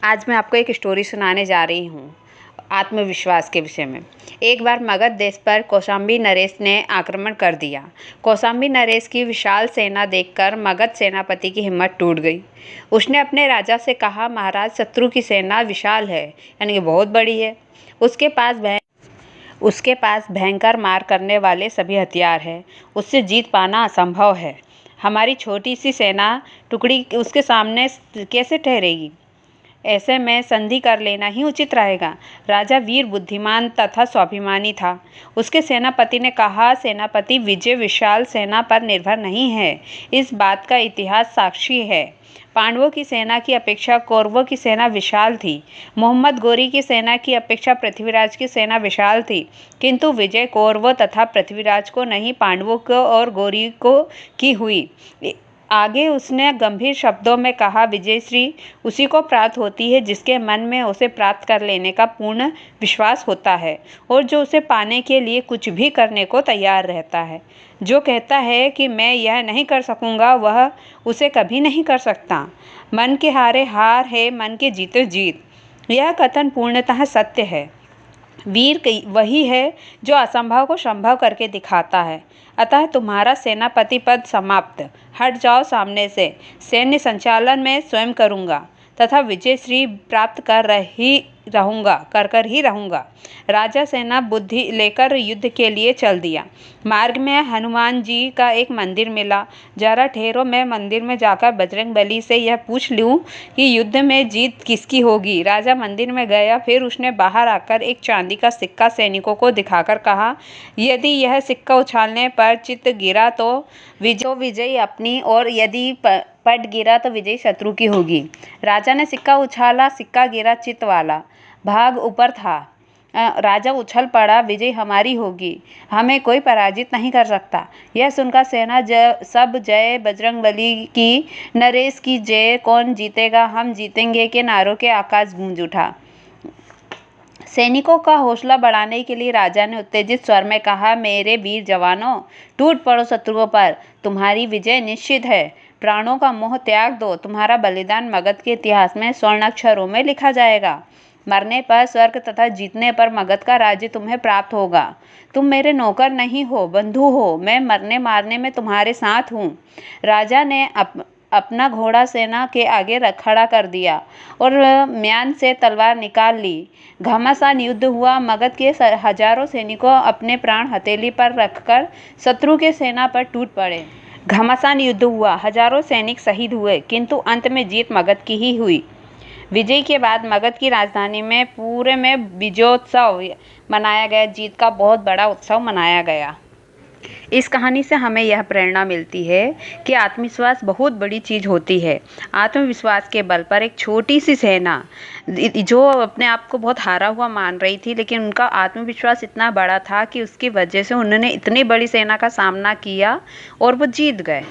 आज मैं आपको एक स्टोरी सुनाने जा रही हूँ आत्मविश्वास के विषय में। एक बार मगध देश पर कौशाम्बी नरेश ने आक्रमण कर दिया। कौशाम्बी नरेश की विशाल सेना देखकर मगध सेनापति की हिम्मत टूट गई। उसने अपने राजा से कहा, महाराज, शत्रु की सेना विशाल है, यानी कि बहुत बड़ी है। उसके पास भयंकर मार करने वाले सभी हथियार हैं। उससे जीत पाना असंभव है। हमारी छोटी सी सेना टुकड़ी उसके सामने कैसे ठहरेगी? ऐसे में संधि कर लेना ही उचित रहेगा। राजा वीर, बुद्धिमान तथा स्वाभिमानी था। उसके सेनापति ने कहा, सेनापति, विजय विशाल सेना पर निर्भर नहीं है। इस बात का इतिहास साक्षी है। पांडवों की सेना की अपेक्षा कौरवों की सेना विशाल थी। मोहम्मद गोरी की सेना की अपेक्षा पृथ्वीराज की सेना विशाल थी, किंतु विजय कौरवों तथा पृथ्वीराज को नहीं, पांडवों को और गोरी को की हुई। आगे उसने गंभीर शब्दों में कहा, विजयश्री उसी को प्राप्त होती है जिसके मन में उसे प्राप्त कर लेने का पूर्ण विश्वास होता है और जो उसे पाने के लिए कुछ भी करने को तैयार रहता है। जो कहता है कि मैं यह नहीं कर सकूंगा, वह उसे कभी नहीं कर सकता। मन के हारे हार है, मन के जीते जीत। यह कथन पूर्णतः सत्य है। वीर वही है जो असंभव को संभव करके दिखाता है। अतः तुम्हारा सेनापति पद समाप्त। हट जाओ सामने से। सैन्य संचालन मैं स्वयं करूँगा तथा विजयश्री प्राप्त कर ही रहूँगा। राजा सेना बुद्धि लेकर युद्ध के लिए चल दिया। मार्ग में हनुमान जी का एक मंदिर मिला। जरा ठहरो, मैं मंदिर में जाकर बजरंगबली से यह पूछ लूँ कि युद्ध में जीत किसकी होगी। राजा मंदिर में गया। फिर उसने बाहर आकर एक चांदी का सिक्का सैनिकों को दिखाकर कहा, यदि यह सिक्का उछालने पर चित्त गिरा तो विजयी अपनी, और यदि पट गिरा तो विजयी शत्रु की होगी। राजा ने सिक्का उछाला। सिक्का गिरा चित्त वाला भाग ऊपर था। राजा उछल पड़ा, विजय हमारी होगी, हमें कोई पराजित नहीं कर सकता। यह सुनकर सेना सब जय बजरंगबली की, नरेश की जय, कौन जीतेगा, हम जीतेंगे के नारों के आकाश गूंज उठा। सैनिकों का हौसला बढ़ाने के लिए राजा ने उत्तेजित स्वर में कहा, मेरे वीर जवानों, टूट पड़ो शत्रुओं पर, तुम्हारी विजय निश्चित है। प्राणों का मोह त्याग दो। तुम्हारा बलिदान मगध के इतिहास में स्वर्ण अक्षरों में लिखा जाएगा। मरने पर स्वर्ग तथा जीतने पर मगध का राज्य तुम्हें प्राप्त होगा। तुम मेरे नौकर नहीं हो, बंधु हो। मैं मरने मारने में तुम्हारे साथ हूँ। राजा ने अपना घोड़ा सेना के आगे खड़ा कर दिया और म्यान से तलवार निकाल ली। घमासान युद्ध हुआ। मगध के हजारों सैनिकों अपने प्राण हथेली पर रखकर शत्रु के सेना पर टूट पड़े। घमासान युद्ध हुआ। हजारों सैनिक शहीद हुए, किंतु अंत में जीत मगध की ही हुई। विजय के बाद मगध की राजधानी में पूरे में विजयोत्सव मनाया गया। जीत का बहुत बड़ा उत्सव मनाया गया। इस कहानी से हमें यह प्रेरणा मिलती है कि आत्मविश्वास बहुत बड़ी चीज़ होती है। आत्मविश्वास के बल पर एक छोटी सी सेना जो अपने आप को बहुत हारा हुआ मान रही थी, लेकिन उनका आत्मविश्वास इतना बड़ा था कि उसकी वजह से उन्होंने इतनी बड़ी सेना का सामना किया और वो जीत गए।